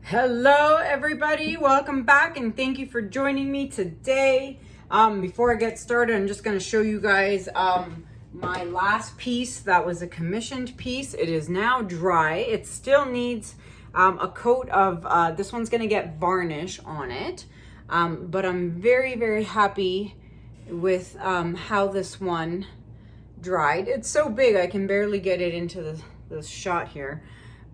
Hello everybody, welcome back and thank you for joining me today. Before I get started, I'm just going to show you guys my last piece that was a commissioned piece. It is now dry. It still needs a coat of, this one's going to get varnish on it, but I'm very happy with how this one dried. It's so big I can barely get it into the shot here.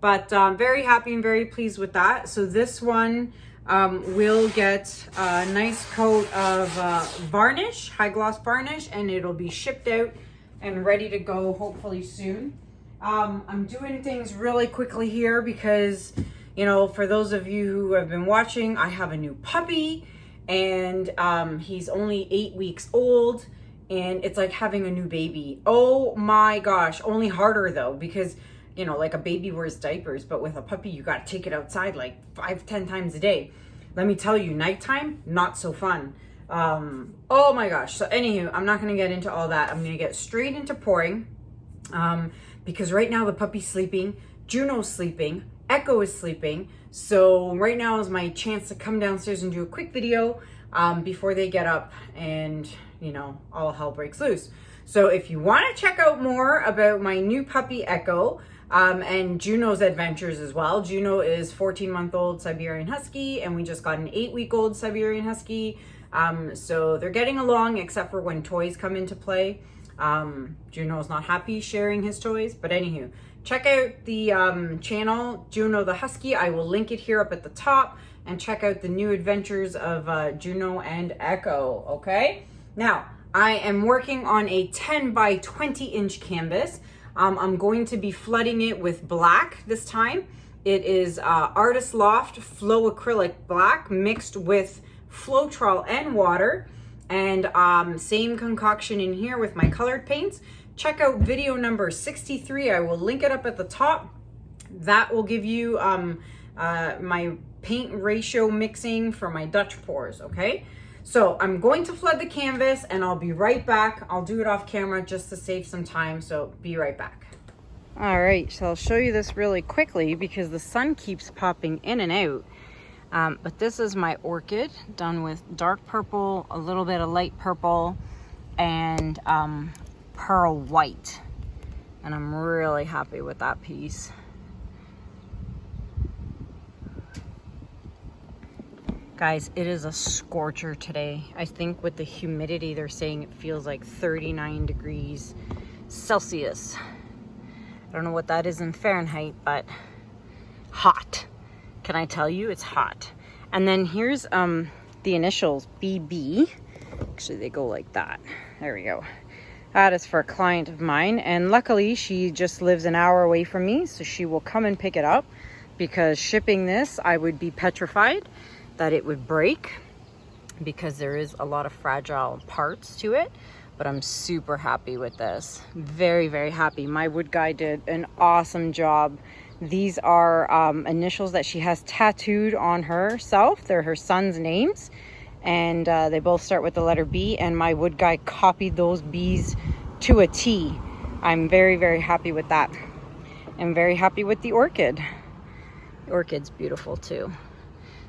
But very happy and very pleased with that. So this one will get a nice coat of varnish, high gloss varnish, and it'll be shipped out and ready to go hopefully soon. I'm doing things really quickly here because, you know, for those of you who have been watching, I have a new puppy and he's only 8 weeks old and it's like having a new baby. Oh my gosh, only harder though, because you know, like a baby wears diapers, but with a puppy, you got to take it outside like 5-10 times a day. Let me tell you, nighttime, not so fun. Oh my gosh. So anywho, I'm not going to get into all that. I'm going to get straight into pouring because right now the puppy's sleeping, Juno's sleeping, Echo is sleeping. So right now is my chance to come downstairs and do a quick video before they get up and, you know, all hell breaks loose. So if you want to check out more about my new puppy, Echo, and Juno's adventures as well. Juno is 14-month-old Siberian Husky, and we just got an 8-week-old Siberian Husky. So they're getting along, except for when toys come into play. Juno's not happy sharing his toys, but anywho, check out the channel, Juno the Husky. I will link it here up at the top, and check out the new adventures of Juno and Echo, okay? Now, I am working on a 10 by 20 inch canvas. I'm going to be flooding it with black this time. It is Artist Loft Flow Acrylic Black mixed with Floetrol and water. And same concoction in here with my colored paints. Check out video number 63. I will link it up at the top. That will give you my paint ratio mixing for my Dutch pours, okay? So I'm going to flood the canvas and I'll be right back. I'll do it off camera just to save some time, so be right back. All right, so I'll show you this really quickly because the sun keeps popping in and out. But this is my orchid done with dark purple, a little bit of light purple, and pearl white. And I'm really happy with that piece. Guys, it is a scorcher today. I think with the humidity, they're saying it feels like 39 degrees Celsius. I don't know what that is in Fahrenheit, but hot. Can I tell you? It's hot. And then here's the initials, BB. Actually, they go like that. There we go. That is for a client of mine. And luckily, she just lives an hour away from me, so she will come and pick it up because shipping this, I would be petrified that it would break because there is a lot of fragile parts to it, but I'm super happy with this. Very happy. My wood guy did an awesome job. These are initials that she has tattooed on herself. They're her son's names, and they both start with the letter B, and my wood guy copied those B's to a T. I'm very happy with that. I'm very happy with the orchid. The orchid's beautiful too.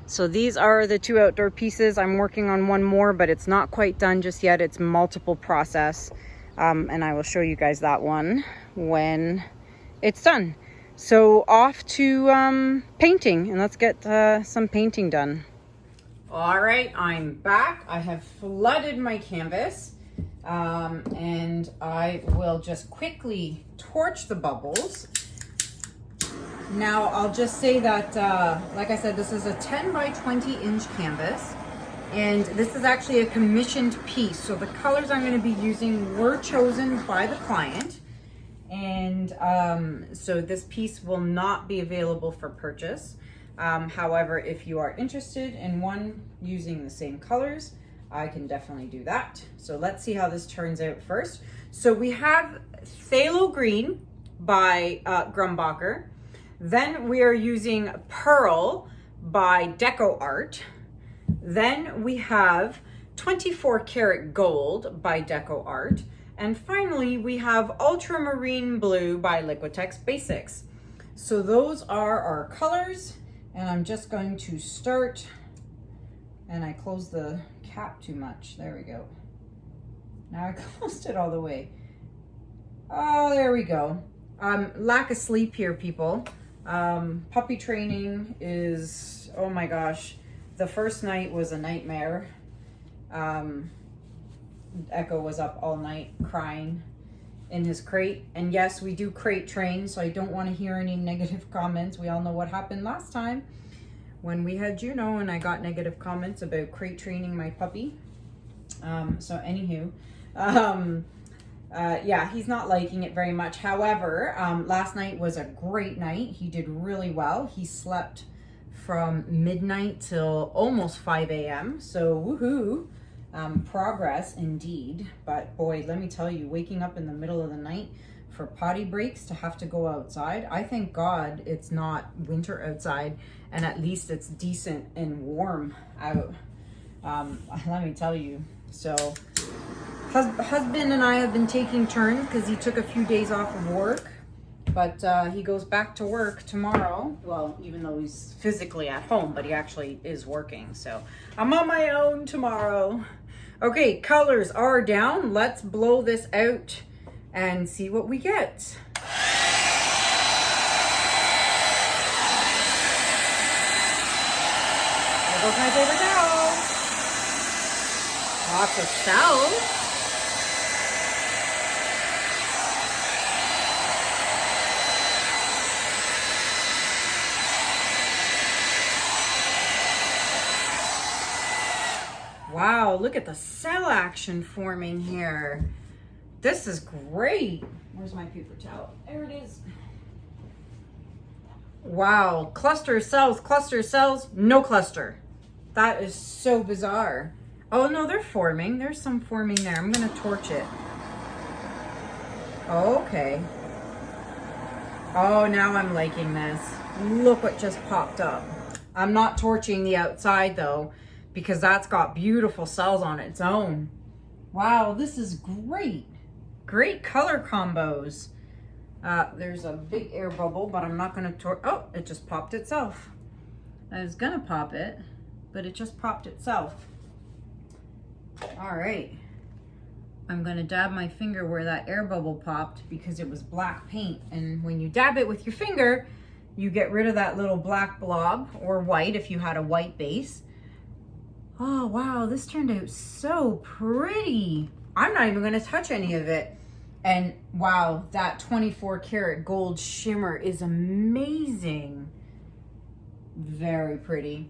So these are the 2 outdoor pieces. I'm working on one more, but it's not quite done just yet. It's multiple process. And I will show you guys that one when it's done. So off to painting, and let's get some painting done. All right, I'm back. I have flooded my canvas, and I will just quickly torch the bubbles. Now, I'll just say that, like I said, this is a 10 by 20 inch canvas, and this is actually a commissioned piece. So the colors I'm going to be using were chosen by the client, and so this piece will not be available for purchase. However, if you are interested in one using the same colors, I can definitely do that. So let's see how this turns out first. So we have Phthalo Green by Grumbacher. Then we are using Pearl by Deco Art. Then we have 24 Karat Gold by Deco Art. And finally, we have Ultramarine Blue by Liquitex Basics. So those are our colors. And I'm just going to start, and I closed the cap too much. There we go. Now I closed it all the way. Oh, there we go. Lack of sleep here, people. Puppy training is, oh my gosh. The first night was a nightmare. Echo was up all night crying in his crate. And yes, we do crate train, so I don't want to hear any negative comments. We all know what happened last time when we had Juno and I got negative comments about crate training my puppy. So anywho, yeah, he's not liking it very much. However, last night was a great night. He did really well. He slept from midnight till almost 5 a.m. So woohoo. Progress indeed. But boy, let me tell you, waking up in the middle of the night for potty breaks to have to go outside, I thank God it's not winter outside and at least it's decent and warm out. Let me tell you. So husband and I have been taking turns because he took a few days off of work, but he goes back to work tomorrow. Well, even though he's physically at home, but he actually is working. So I'm on my own tomorrow. Okay, colors are down. Let's blow this out and see what we get. There goes my favorite towel. Lots of cells. Wow, look at the cell action forming here. This is great. Where's my paper towel? There it is. Wow, cluster cells, no cluster. That is so bizarre. Oh no, they're forming. There's some forming there. I'm gonna torch it. Okay. Oh, now I'm liking this. Look what just popped up. I'm not torching the outside though, because that's got beautiful cells on its own. Wow, this is great. Great color combos. There's a big air bubble, but I'm not gonna torch. Oh, it just popped itself. I was gonna pop it, but it just popped itself. All right. I'm gonna dab my finger where that air bubble popped because it was black paint. And when you dab it with your finger, you get rid of that little black blob, or white if you had a white base. Oh, wow, this turned out so pretty. I'm not even gonna touch any of it. And wow, that 24 karat gold shimmer is amazing. Very pretty.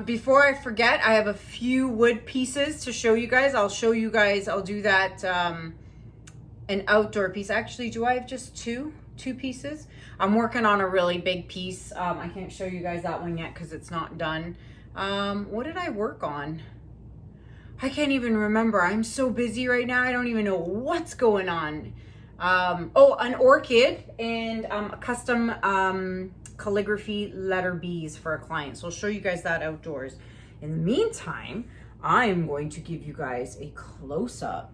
Before I forget, I have a few wood pieces to show you guys. I'll show you guys, I'll do that, an outdoor piece. Actually, do I have just two pieces? I'm working on a really big piece. I can't show you guys that one yet because it's not done. What did I work on? I can't even remember. I'm so busy right now. I don't even know what's going on. Oh, an orchid and a custom calligraphy letter B's for a client. So I'll show you guys that outdoors. In the meantime, I'm going to give you guys a close-up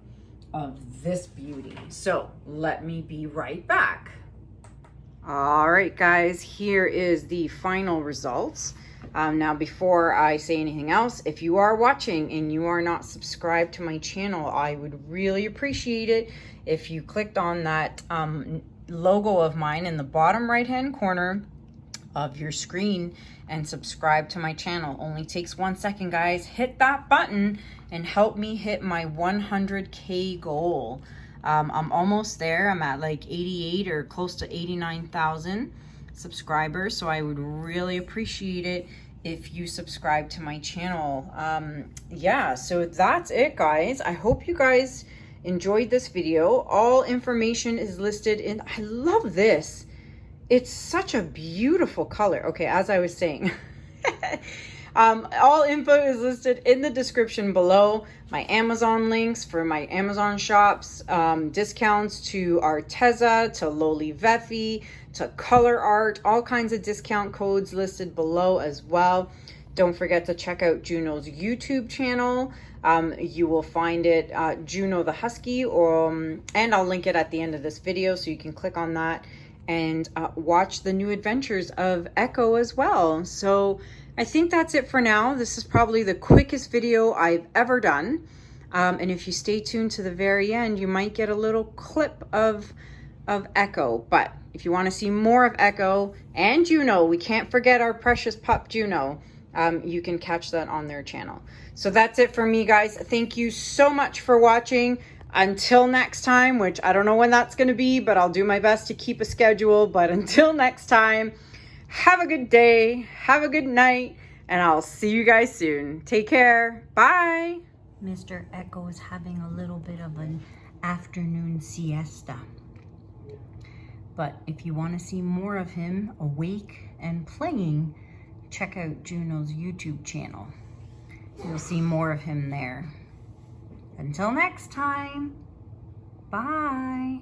of this beauty. So let me be right back. All right, guys, here is the final results. Now, before I say anything else, if you are watching and you are not subscribed to my channel, I would really appreciate it if you clicked on that logo of mine in the bottom right-hand corner of your screen and subscribe to my channel. Only takes 1 second, guys. Hit that button and help me hit my 100K goal. I'm almost there. I'm at like 88 or close to 89,000 subscribers, so I would really appreciate it if you subscribe to my channel. Yeah, so that's it, guys. I hope you guys enjoyed this video. All information is listed in, I love this. It's such a beautiful color. Okay, as I was saying, all info is listed in the description below. My Amazon links for my Amazon shops, discounts to Arteza, to Loli Vefi, to Color Art, all kinds of discount codes listed below as well. Don't forget to check out Juno's YouTube channel. You will find it, Juno the Husky, and I'll link it at the end of this video so you can click on that and watch the new adventures of Echo as well. So I think that's it for now. This is probably the quickest video I've ever done. And if you stay tuned to the very end, you might get a little clip of Echo. But if you want to see more of Echo and Juno, we can't forget our precious pup Juno, you can catch that on their channel. So that's it for me, guys. Thank you so much for watching. Until next time, which I don't know when that's going to be, but I'll do my best to keep a schedule. But until next time, have a good day, have a good night, and I'll see you guys soon. Take care. Bye. Mr. Echo is having a little bit of an afternoon siesta. But if you want to see more of him awake and playing, check out Juno's YouTube channel. You'll see more of him there. Until next time, bye.